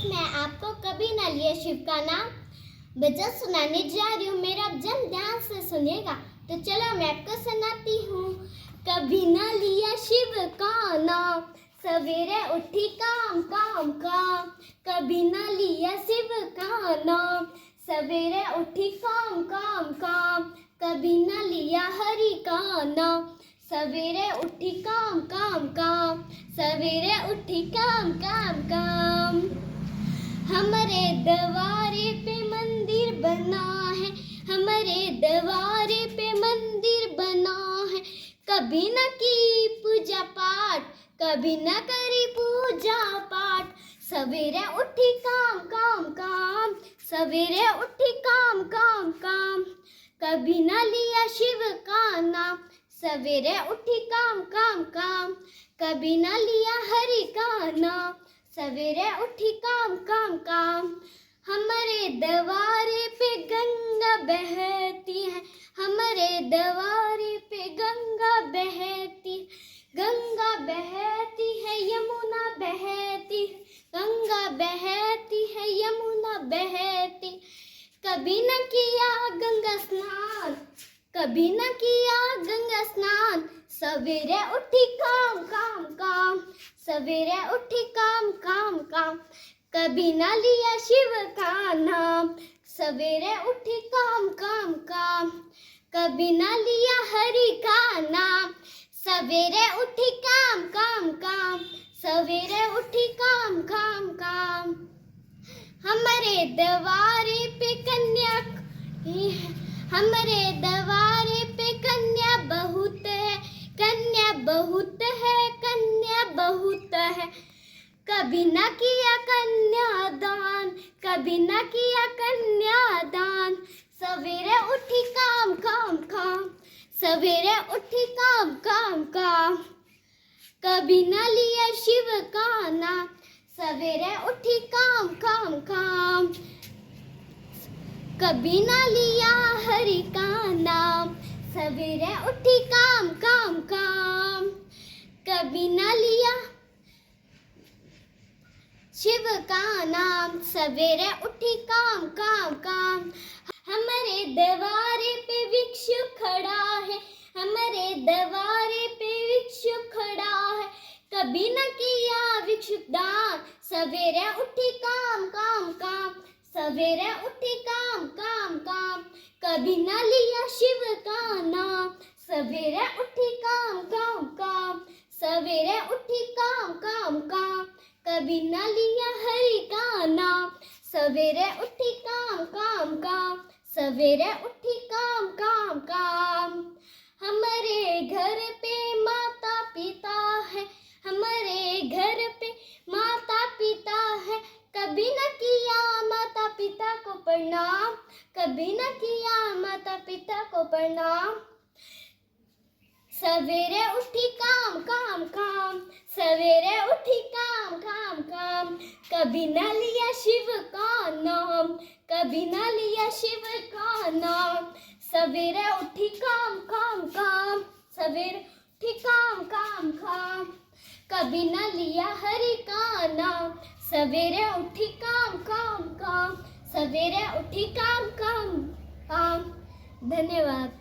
मैं आपको कभी न लिया शिव का नाम भजन सुनाने जा रही हूँ। मेरा जन ध्यान से सुनिएगा। तो चलो मैं आपको सुनाती हूँ। कभी न लिया शिव का नाम, सवेरे उठी काम काम काम। कभी न लिया शिव का नाम, सवेरे उठी काम काम काम। कभी न लिया हरि का नाम, सवेरे उठी काम काम काम। सवेरे उठी काम काम काम। हमारे दरबारे पे मंदिर बना है, हमारे दरबारे पे मंदिर बना है। कभी न की पूजा पाठ, कभी न करी पूजा पाठ। सवेरे उठी काम काम काम, सवेरे उठी काम काम काम। कभी न लिया शिव का नाम, सवेरे उठी काम काम काम। कभी न लिया हरि का नाम, सवेरे उठी काम काम काम। हमारे दरबारे पे गंगा बहती है, हमारे दरबारे पे गंगा बहती। गंगा बहती है, यमुना बहती, गंगा बहती है, यमुना बहती। कभी न किया गंगा स्नान, कभी न किया गंगा स्नान। सवेरे उठी काम काम काम, सवेरे उठी काम काम काम। कभी न लिया शिव का नाम, सवेरे उठी काम काम काम। कभी न लिया हरि का नाम, सवेरे उठी काम काम काम। सवेरे उठी काम काम काम। हमारे दरबारे पे कन्या, हमारे दरबारे पे कन्या बहुत है, कन्या बहुत है, कन्या बहुत है। कभी न किया कन्यादान, कभी न किया कन्यादान। सवेरे उठी काम काम काम, सवेरे उठी काम काम काम। कभी न लिया शिव का नाम, सवेरे उठी काम काम काम। कभी न लिया हरि का नाम, सवेरे उठी काम काम काम। कभी न लिया शिव का नाम, सवेरे उठी काम काम काम। हमारे दरबारे पे वृक्ष खड़ा है, हमारे दरबारे पे वृक्ष खड़ा है। कभी न किया वृक्ष दान, सवेरे उठी काम काम काम। सवेरे उठी काम काम काम। कभी न लिया शिव का नाम, सवेरे उठी काम काम काम। सवेरे उठी काम काम काम। कभी न लिया हरि का नाम, सवेरे उठी काम काम काम। सवेरे उठी काम काम काम। हमारे घर पे माता पिता है, हमारे घर पे माता पिता है। कभी न किया माता पिता को प्रणाम, कभी न किया माता पिता को प्रणाम। सवेरे उठी काम काम काम, सवेरे उठी काम काम काम। कभी न लिया शिव का नाम, कभी न लिया शिव का नाम। सवेरे उठी काम काम काम, सवेरे उठी काम काम काम। कभी न लिया हरि का नाम, सवेरे उठी काम काम काम। सवेरे उठी काम काम काम। धन्यवाद।